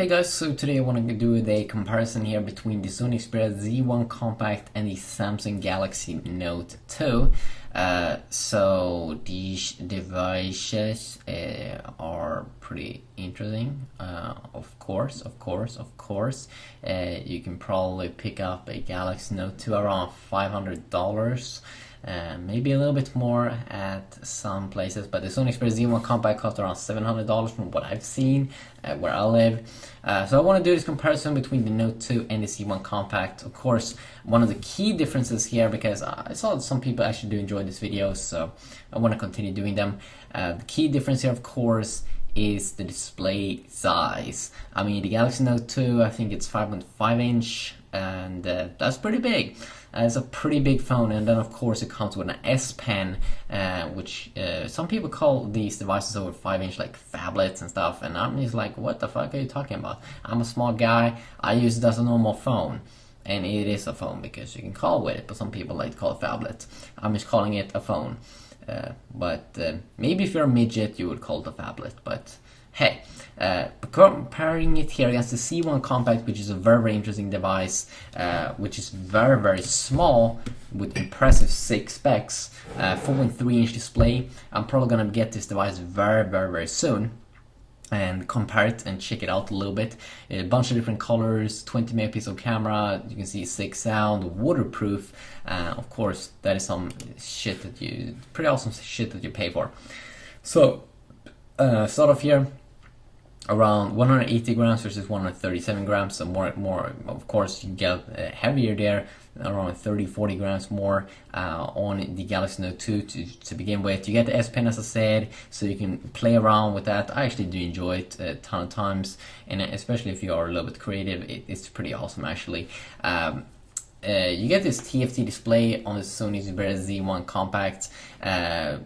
Hey guys, so today I want to do a comparison here between the Sony Xperia Z1 Compact and the Samsung Galaxy Note 2. So these devices are pretty interesting. Of course. You can probably pick up a Galaxy Note 2 around $500. Maybe a little bit more at some places, but the Sony Xperia Z1 Compact cost around $700 from what I've seen where I live. So I want to do this comparison between the Note 2 and the Z1 Compact. Of course, one of the key differences here, because I saw some people actually do enjoy this video, so I want to continue doing them. The key difference here, of course, is the display size. I mean, the Galaxy Note 2, I think it's 5.5 inch, and that's pretty big. It's a pretty big phone, and then of course it comes with an S Pen, which some people call these devices over 5-inch like phablets and stuff, and I'm just like, what the fuck are you talking about? I'm a small guy, I use it as a normal phone, and it is a phone because you can call with it, but some people like to call it phablet. I'm just calling it a phone, but maybe if you're a midget you would call it a phablet, but hey, comparing it here against the Z1 Compact, which is a very interesting device, which is very small with impressive 6 specs, 4.3-inch display. I'm probably gonna get this device very soon and compare it and check it out a little bit. A bunch of different colors, 20 megapixel camera, you can see 6 sound, waterproof. Of course, that is some shit that pretty awesome shit that you pay for. So start off here around 180 grams versus 137 grams, so more of course you get heavier there, around 30-40 grams more on the Galaxy Note 2 to begin with. You get the S Pen, as I said, so you can play around with that. I actually do enjoy it a ton of times, and especially if you are a little bit creative, it's pretty awesome actually. You get this TFT display on the Sony Xperia Z1 Compact,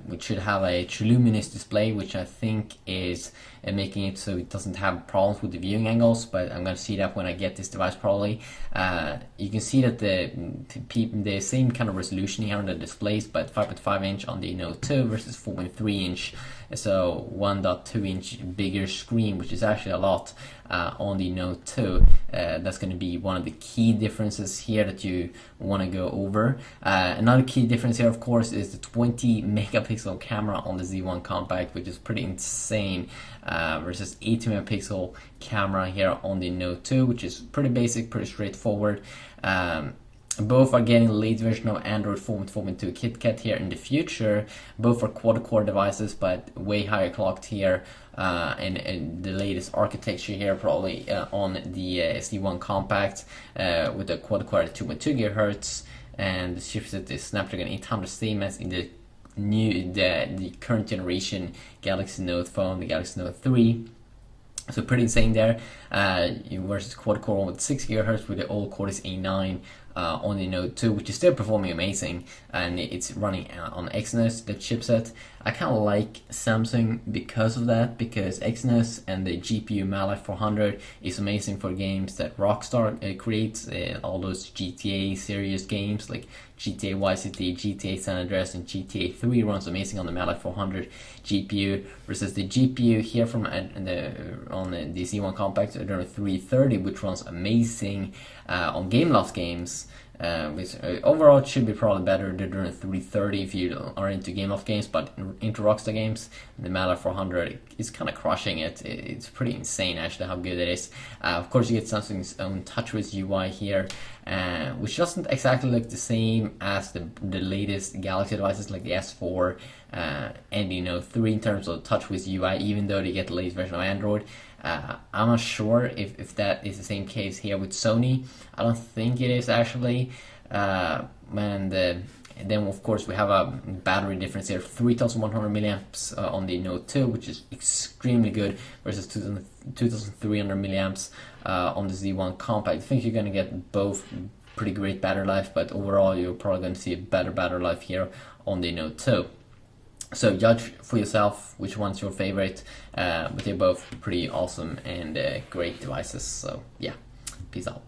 which should have a luminous display, which I think is making it so it doesn't have problems with the viewing angles, but I'm going to see that when I get this device probably. You can see that the same kind of resolution here on the displays, but 5.5 inch on the Note 2 versus 4.3 inch, so 1.2 inch bigger screen, which is actually a lot on the Note 2. That's going to be one of the key differences here that you want to go over. Another key difference here, of course, is the 20 megapixel camera on the Z1 Compact, which is pretty insane, versus 80 megapixel camera here on the Note 2, which is pretty basic, pretty straightforward. Both are getting the latest version of Android 4.4.2 KitKat here in the future. Both are quad-core devices, but way higher clocked here, and the latest architecture here probably on the Z1 Compact, with the quad-core at 2.2 GHz, and the chipset is Snapdragon 800, same as in the the current generation Galaxy Note phone, the Galaxy Note 3. So pretty insane there, versus quad-core with 6 GHz with the old Cortex A9 on the Note 2, which is still performing amazing, and it's running on Exynos, the chipset. I kind of like Samsung because of that, because Exynos and the GPU Mali 400 is amazing for games that Rockstar creates, all those GTA series games like GTA Vice City, GTA San Andreas, and GTA 3 runs amazing on the Mali 400 GPU, versus the GPU here from on the Z1 Compact Adreno 330, which runs amazing on Gameloft games. Which overall should be probably better than the 330 if you are into Gameloft games, but into Rockstar games, the Mali 400 is kind of crushing it. It's pretty insane actually how good it is. Of course, you get Samsung's own TouchWiz UI here, which doesn't exactly look the same as the latest Galaxy devices like the S4 and the Note 3 in terms of TouchWiz UI, even though they get the latest version of Android. I'm not sure if that is the same case here with Sony. I don't think it is actually. And then of course we have a battery difference here, 3100 milliamps on the Note 2, which is extremely good, versus 2300 milliamps on the Z1 Compact. I think you're going to get both pretty great battery life, but overall you're probably going to see a better battery life here on the Note 2. So judge for yourself which one's your favorite, but they're both pretty awesome and great devices. So yeah, peace out.